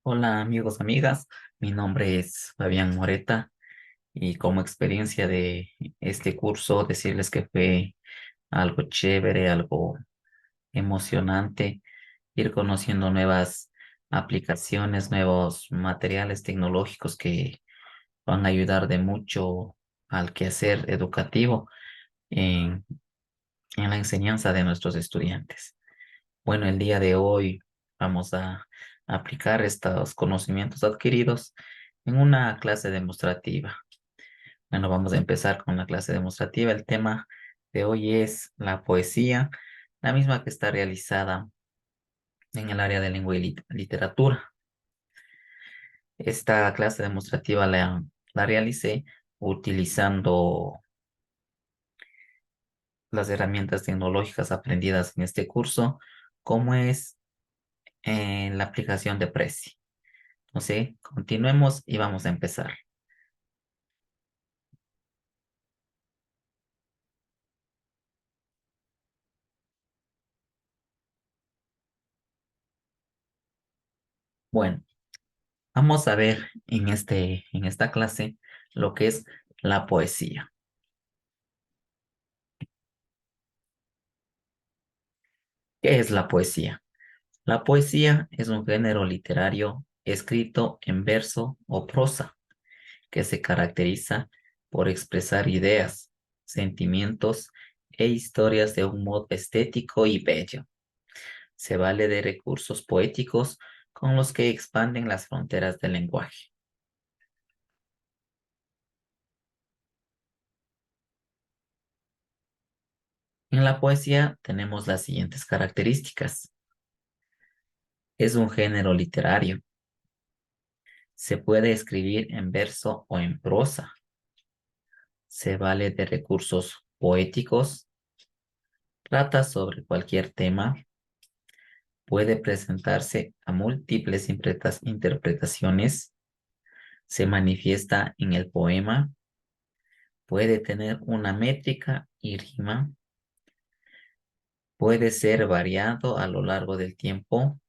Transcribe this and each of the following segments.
Hola amigos, amigas, mi nombre es Fabián Moreta y como experiencia de este curso decirles que fue algo chévere, algo emocionante, ir conociendo nuevas aplicaciones, nuevos materiales tecnológicos que van a ayudar de mucho al quehacer educativo en, en la enseñanza de nuestros estudiantes. Bueno, el día de hoy vamos a aplicar estos conocimientos adquiridos en una clase demostrativa. Bueno, vamos a empezar con la clase demostrativa. El tema de hoy es la poesía, la misma que está realizada en el área de lengua y literatura. Esta clase demostrativa la realicé utilizando las herramientas tecnológicas aprendidas en este curso, como es la aplicación de Prezi. No sé, continuemos y vamos a empezar. Bueno, vamos a ver en esta clase lo que es la poesía. ¿Qué es la poesía? La poesía es un género literario escrito en verso o prosa que se caracteriza por expresar ideas, sentimientos e historias de un modo estético y bello. Se vale de recursos poéticos con los que expanden las fronteras del lenguaje. En la poesía tenemos las siguientes características. Es un género literario. Se puede escribir en verso o en prosa. Se vale de recursos poéticos. Trata sobre cualquier tema. Puede presentarse a múltiples interpretaciones. Se manifiesta en el poema. Puede tener una métrica y rima. Puede ser variado a lo largo del tiempo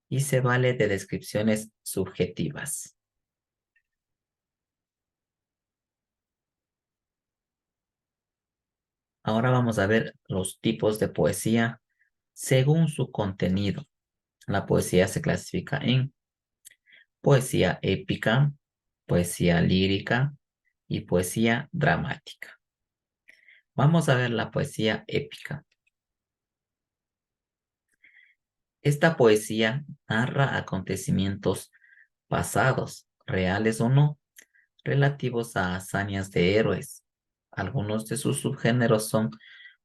y se vale de descripciones subjetivas. Ahora vamos a ver los tipos de poesía según su contenido. La poesía se clasifica en poesía épica, poesía lírica y poesía dramática. Vamos a ver la poesía épica. Esta poesía narra acontecimientos pasados, reales o no, relativos a hazañas de héroes. Algunos de sus subgéneros son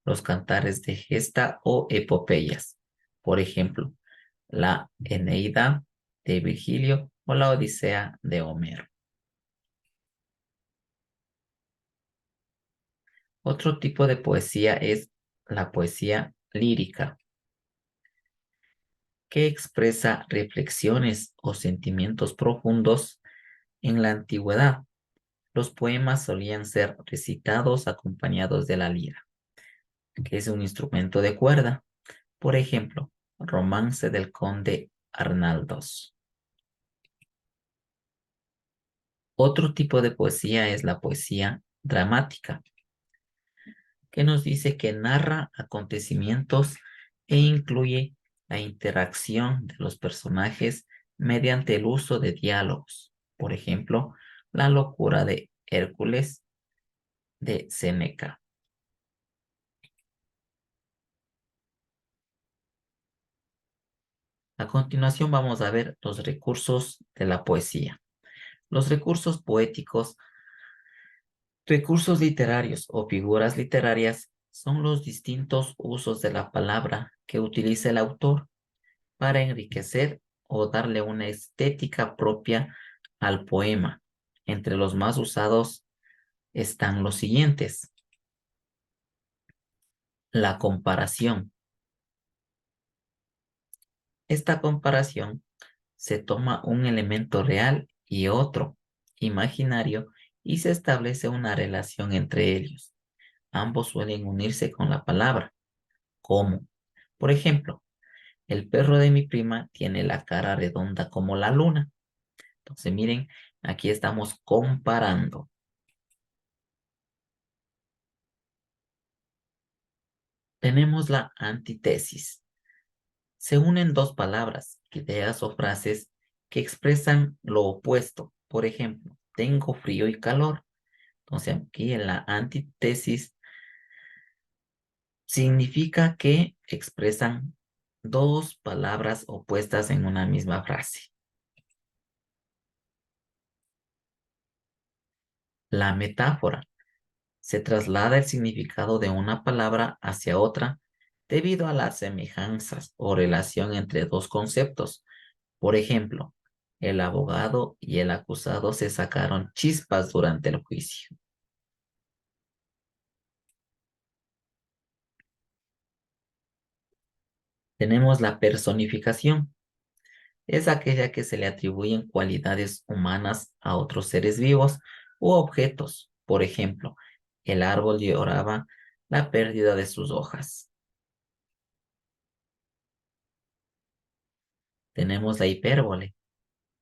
los cantares de gesta o epopeyas. Por ejemplo, la Eneida de Virgilio o la Odisea de Homero. Otro tipo de poesía es la poesía lírica, que expresa reflexiones o sentimientos profundos. En la antigüedad, los poemas solían ser recitados acompañados de la lira, que es un instrumento de cuerda. Por ejemplo, Romance del Conde Arnaldos. Otro tipo de poesía es la poesía dramática, que nos dice que narra acontecimientos e incluye la interacción de los personajes mediante el uso de diálogos. Por ejemplo, La locura de Hércules de Séneca. A continuación vamos a ver los recursos de la poesía. Los recursos poéticos, recursos literarios o figuras literarias son los distintos usos de la palabra que utiliza el autor para enriquecer o darle una estética propia al poema. Entre los más usados están los siguientes. La comparación. Esta comparación se toma un elemento real y otro imaginario y se establece una relación entre ellos. Ambos suelen unirse con la palabra. ¿Cómo? Por ejemplo, El perro de mi prima tiene la cara redonda como la luna. Entonces, miren, aquí estamos comparando. Tenemos la antítesis. Se unen dos palabras, ideas o frases que expresan lo opuesto. Por ejemplo, tengo frío y calor. Entonces, aquí en la antítesis significa que expresan dos palabras opuestas en una misma frase. La metáfora. Se traslada el significado de una palabra hacia otra debido a las semejanzas o relación entre dos conceptos. Por ejemplo, el abogado y el acusado se sacaron chispas durante el juicio. Tenemos la personificación. Es aquella que se le atribuyen cualidades humanas a otros seres vivos u objetos. Por ejemplo, el árbol lloraba la pérdida de sus hojas. Tenemos la hipérbole,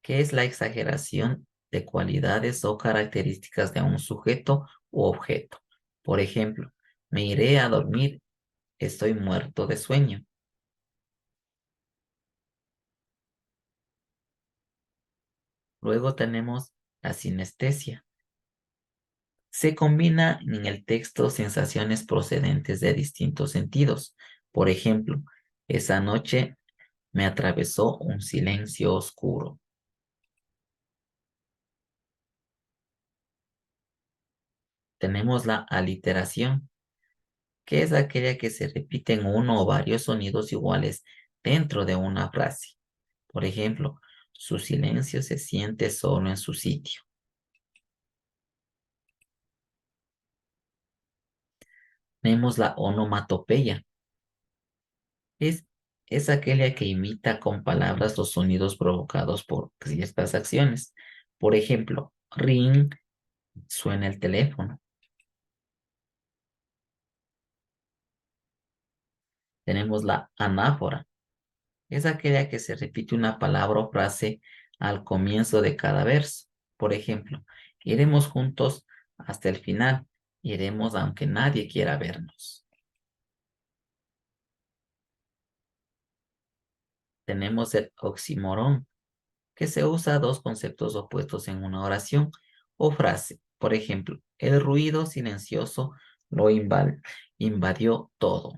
que es la exageración de cualidades o características de un sujeto u objeto. Por ejemplo, me iré a dormir, estoy muerto de sueño. Luego tenemos la sinestesia. Se combina en el texto sensaciones procedentes de distintos sentidos. Por ejemplo, esa noche me atravesó un silencio oscuro. Tenemos la aliteración, que es aquella que se repiten uno o varios sonidos iguales dentro de una frase. Por ejemplo, su silencio se siente solo en su sitio. Tenemos la onomatopeya. Es, es aquella que imita con palabras los sonidos provocados por ciertas acciones. Por ejemplo, ring, suena el teléfono. Tenemos la anáfora. Es aquella que se repite una palabra o frase al comienzo de cada verso. Por ejemplo, iremos juntos hasta el final. Iremos aunque nadie quiera vernos. Tenemos el oxímoron, que se usa dos conceptos opuestos en una oración o frase. Por ejemplo, el ruido silencioso lo invadió todo.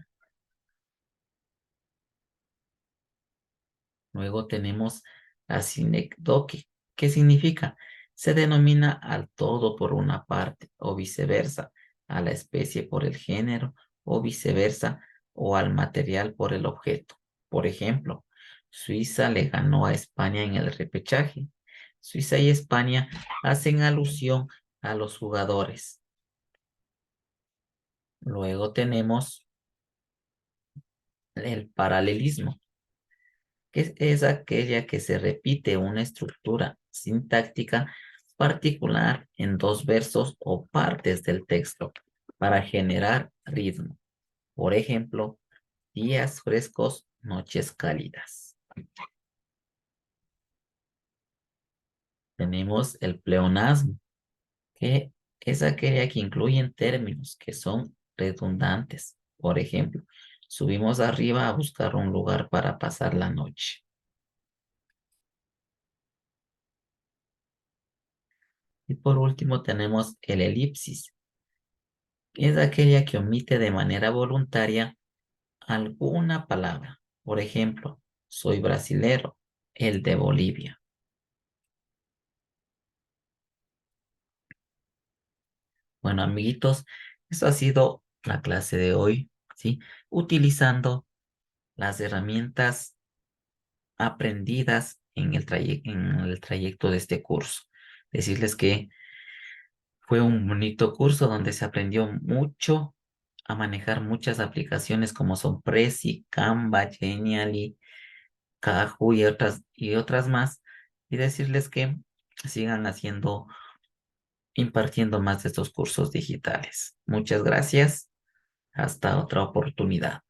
Luego tenemos la sinécdoque, que significa se denomina al todo por una parte o viceversa, a la especie por el género o viceversa, o al material por el objeto. Por ejemplo, Suiza le ganó a España en el repechaje. Suiza y España hacen alusión a los jugadores. Luego tenemos el paralelismo, que es aquella que se repite una estructura sintáctica particular en dos versos o partes del texto para generar ritmo. Por ejemplo, días frescos, noches cálidas. Tenemos el pleonasmo, que es aquella que incluye términos que son redundantes. Por ejemplo, subimos arriba a buscar un lugar para pasar la noche. Y por último tenemos el elipsis, que es aquella que omite de manera voluntaria alguna palabra. Por ejemplo, soy brasilero, el de Bolivia. Bueno, amiguitos, eso ha sido la clase de hoy, ¿sí? Utilizando las herramientas aprendidas en el trayecto de este curso. Decirles que fue un bonito curso donde se aprendió mucho a manejar muchas aplicaciones como son Prezi, Canva, Genially, Kahoot y otras más. Y decirles que sigan impartiendo más de estos cursos digitales. Muchas gracias. Hasta otra oportunidad.